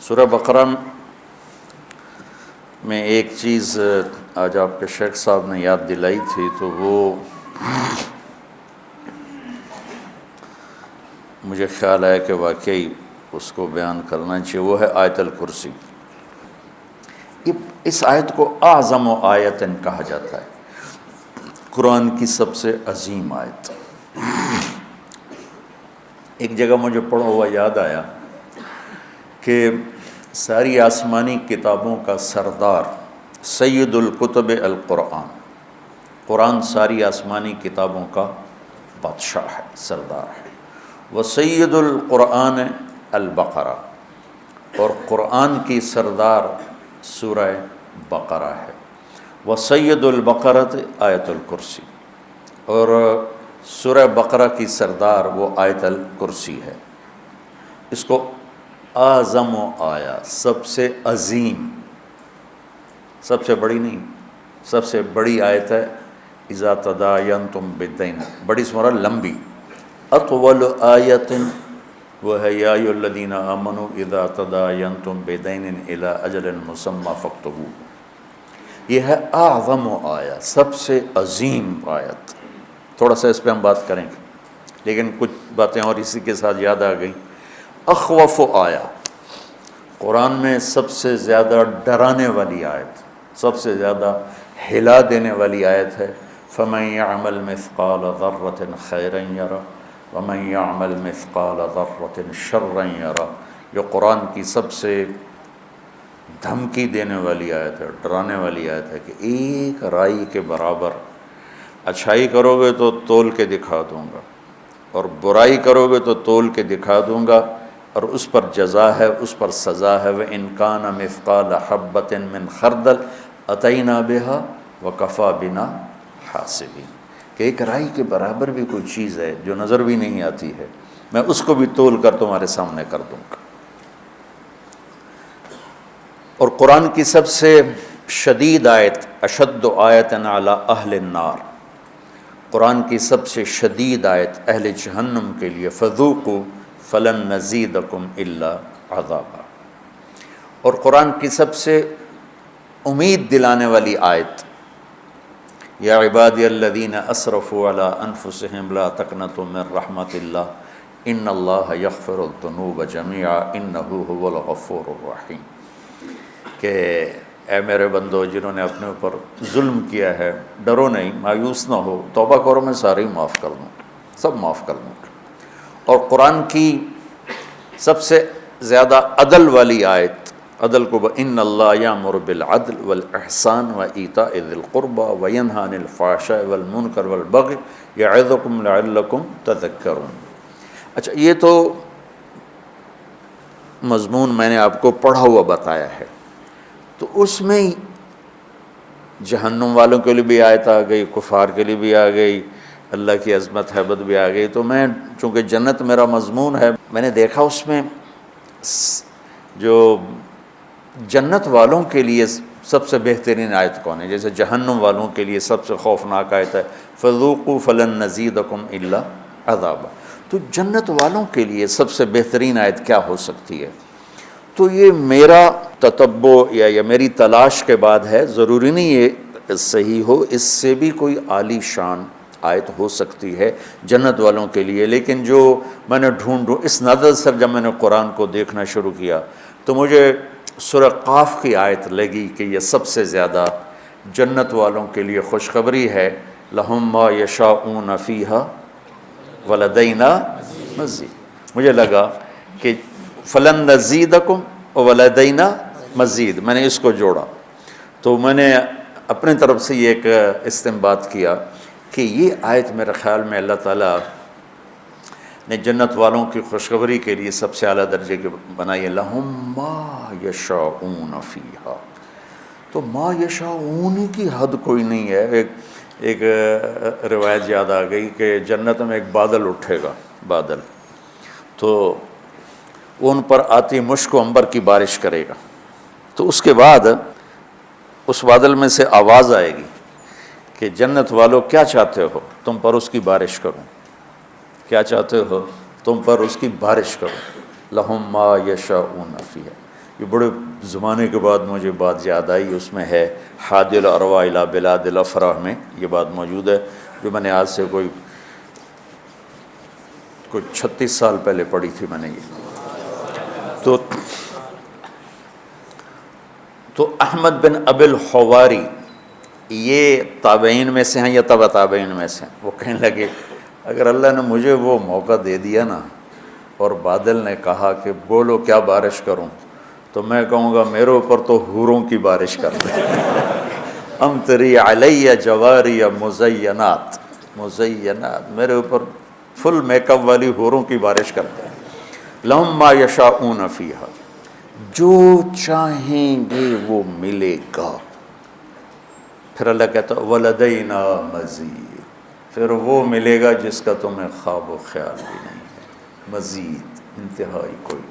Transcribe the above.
سورہ بقرہ میں ایک چیز آج آپ کے شیخ صاحب نے یاد دلائی تھی، تو وہ مجھے خیال آیا کہ واقعی اس کو بیان کرنا چاہیے، وہ ہے آیت الکرسی۔ اس آیت کو اعظم آیت کہا جاتا ہے، قرآن کی سب سے عظیم آیت۔ ایک جگہ مجھے پڑھا ہوا یاد آیا کہ ساری آسمانی کتابوں کا سردار سید الکتب القرآن، قرآن ساری آسمانی کتابوں کا بادشاہ ہے، سردار ہے۔ وہ سید القرآن البقرہ، اور قرآن کی سردار سورہ بقرہ ہے۔ وہ سید البقرۃ آیت الکرسی، اور سورہ بقرہ کی سردار وہ آیت الکرسی ہے۔ اس کو اعظم و آیا، سب سے عظیم، سب سے بڑی نہیں، سب سے بڑی آیت ہے۔ اذا تداینتم بدین، بڑی سورہ لمبی۔ اطول آیت وہ ہے یا ایھا الذین آمنوا اذا تداینتم بدین الی اجل مسمی فاکتبوہ۔ یہ ہے اعظم و آیا، سب سے عظیم آیت۔ تھوڑا سا اس پہ ہم بات کریں گے، لیکن کچھ باتیں اور اسی کے ساتھ یاد آ گئیں۔ اخوف آیا، قرآن میں سب سے زیادہ ڈرانے والی آیت، سب سے زیادہ ہلا دینے والی آیت ہے۔ فمن یعمل مثقال ذرۃ خیرا یرہ ومن یعمل مثقال ذرۃ شرا یرہ۔ یہ قرآن کی سب سے دھمکی دینے والی آیت ہے، ڈرانے والی آیت ہے کہ ایک رائی کے برابر اچھائی کرو گے تو تول کے دکھا دوں گا، اور برائی کرو گے تو تول کے دکھا دوں گا، اور اس پر جزا ہے، اس پر سزا ہے۔ وَإِن كَانَ مِثْقَالَ حَبَّةٍ مِّنْ خَرْدَلٍ أَتَيْنَا بِهَا وَكَفَىٰ بِنَا حَاسِبِينَ۔ کہ ایک رائی کے برابر بھی کوئی چیز ہے جو نظر بھی نہیں آتی ہے، میں اس کو بھی تول کر تمہارے سامنے کر دوں گا۔ اور قرآن کی سب سے شدید آیت، اشد آیت علی اہل النار، قرآن کی سب سے شدید آیت اہل جہنم کے لیے، فذوقوا فلن نزیدکم الا عذابا۔ اور قرآن کی سب سے امید دلانے والی آیت، یا عبادی الذین اسرفوا علی انفسہم لا تقنطوا من رحمت اللہ ان اللہ یغفر الذنوب جميعا انہ هو الغفور الرحیم۔ کہ اے میرے بندو جنہوں نے اپنے اوپر ظلم کیا ہے، ڈرو نہیں، مایوس نہ ہو، توبہ کرو، میں سارے ہی معاف کر دوں، سب معاف کر دوں گا۔ اور قرآن کی سب سے زیادہ عدل والی آیت، عدل کو ان اللہ یامر بالعدل والاحسان وایتاء ذی القربى وینہی عن الفحشاء والمنکر والبغی یعظکم لعلکم تذکرون۔ اچھا، یہ تو مضمون میں نے آپ کو پڑھا ہوا بتایا ہے، تو اس میں جہنم والوں کے لیے بھی آیت آ گئی، کفار کے لیے بھی آ گئی، اللہ کی عظمت حیبت بھی آ گئی۔ تو میں چونکہ جنت میرا مضمون ہے، میں نے دیکھا اس میں جو جنت والوں کے لیے سب سے بہترین آیت کون ہے؟ جیسے جہنم والوں کے لیے سب سے خوفناک آیت ہے فذوقوا فلن نزیدکم الا عذابا۔ تو جنت والوں کے لیے سب سے بہترین آیت کیا ہو سکتی ہے؟ تو یہ میرا تتبع یا میری تلاش کے بعد ہے، ضروری نہیں یہ صحیح ہو، اس سے بھی کوئی عالی شان آیت ہو سکتی ہے جنت والوں کے لیے۔ لیکن جو میں نے ڈھونڈوں، اس نظر سے جب میں نے قرآن کو دیکھنا شروع کیا تو مجھے سورہ قاف کی آیت لگی کہ یہ سب سے زیادہ جنت والوں کے لیے خوشخبری ہے۔ لَهُم مَّا يَشَاءُونَ فِيهَا وَلَدَيْنَا مَزِيدٌ۔ مجھے لگا کہ فلن نزیدکم وَلَدَيْنَا مزید، میں نے اس کو جوڑا، تو میں نے اپنے طرف سے یہ ایک استنباط کیا کہ یہ آیت میرے خیال میں اللہ تعالیٰ نے جنت والوں کی خوشخبری کے لیے سب سے اعلیٰ درجے کی بنائی ہے۔ لَهُم مَّا يَشَاءُونَ فِيهَا، تو ما یشاءون کی حد کوئی نہیں ہے۔ ایک روایت یاد آ گئی کہ جنت میں ایک بادل اٹھے گا، بادل، تو وہ ان پر آتی مشک و عنبر کی بارش کرے گا، تو اس کے بعد اس بادل میں سے آواز آئے گی کہ جنت والو کیا چاہتے ہو، تم پر اس کی بارش کروں، کیا چاہتے ہو تم پر اس کی بارش کروں۔ لَهُم مَّا يَشَاءُونَ فِيهَا۔ یہ بڑے زمانے کے بعد مجھے بات یاد آئی، اس میں ہے حادی الارواح الی بلاد الافراح میں یہ بات موجود ہے، جو میں نے آج سے کوئی 36 سال پہلے پڑھی تھی میں نے یہ۔ تو احمد بن ابی الحواری یہ تابعین میں سے ہیں یا تبع تابعین میں سے ہیں؟ وہ کہنے لگے اگر اللہ نے مجھے وہ موقع دے دیا نا اور بادل نے کہا کہ بولو کیا بارش کروں، تو میں کہوں گا میرے اوپر تو حوروں کی بارش کر دے۔ امطری علیہ جواری مزینات، میرے اوپر فل میک اپ والی حوروں کی بارش کر دے۔ لہم ما یشاءون فیہا، جو چاہیں گے وہ ملے گا۔ پھر اللہ کہتا ہے وَلَدَيْنَا مزید، پھر وہ ملے گا جس کا تمہیں خواب و خیال بھی نہیں ہے، مزید، انتہائی کوئی۔